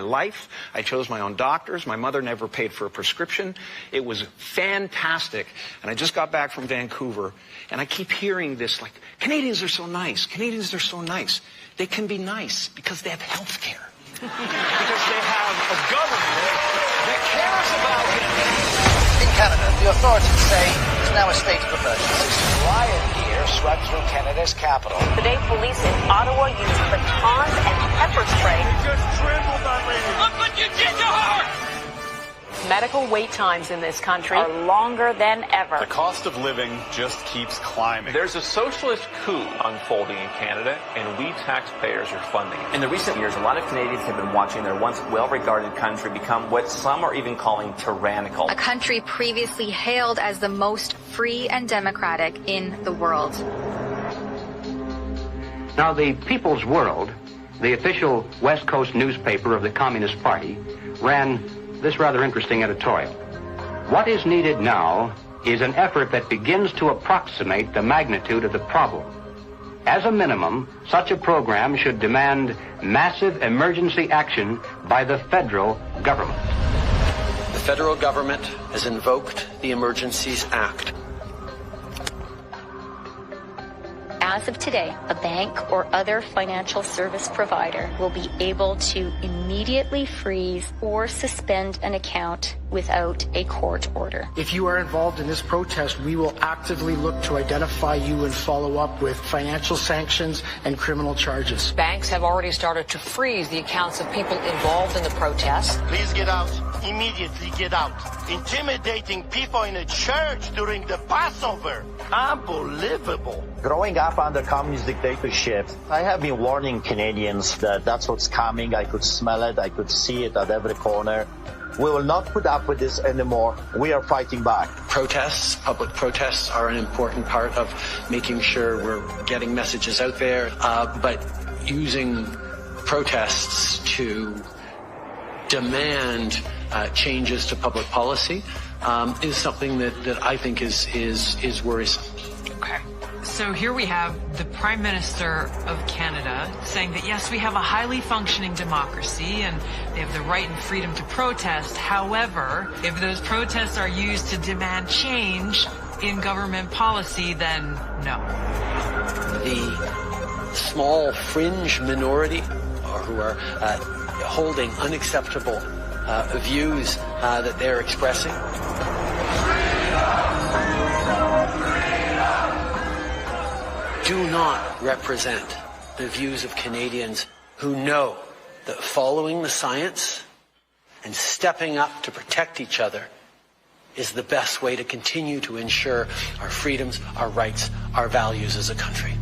life. I chose my own doctors. My mother never paid for a prescription. It was fantastic. And I just got back from Vancouver, and I keep hearing this, like, Canadians are so nice. Canadians are so nice. They can be nice because they have health care. Because they have a government that cares about them. In Canada, the authorities say it's now a state of emergency. Riot gear swept through Canada's capital. Today, police in Ottawa used batons and pepper spray. You just trampled on me. Look what you did to her! Medical wait times in this country are longer than ever. The cost of living just keeps climbing. There's a socialist coup unfolding in Canada, and we taxpayers are funding it. In the recent years, a lot of Canadians have been watching their once well-regarded country become what some are even calling tyrannical. A country previously hailed as the most free and democratic in the world. Now, the People's World, the official West Coast newspaper of the Communist Party, ran this rather interesting editorial. What is needed now is an effort that begins to approximate the magnitude of the problem. As a minimum, such a program should demand massive emergency action by the federal government. The federal government has invoked the Emergencies Act. As of today, a bank or other financial service provider will be able to immediately freeze or suspend an account without a court order. If you are involved in this protest, we will actively look to identify you and follow up with financial sanctions and criminal charges. Banks have already started to freeze the accounts of people involved in the protest. Please get out. Immediately get out. Intimidating people in a church during the Passover. Unbelievable. Growing up under communist dictatorship, I have been warning Canadians that that's what's coming. I could smell it. I could see it at every corner. We will not put up with this anymore. We are fighting back. Protests, public protests, are an important part of making sure we're getting messages out there. But using protests to demand changes to public policy is something that I think is worrisome. Okay. So here we have the Prime Minister of Canada saying that, yes, we have a highly functioning democracy and they have the right and freedom to protest. However, if those protests are used to demand change in government policy, then no. The small fringe minority who are holding unacceptable views that they're expressing. Do not represent the views of Canadians who know that following the science and stepping up to protect each other is the best way to continue to ensure our freedoms, our rights, our values as a country.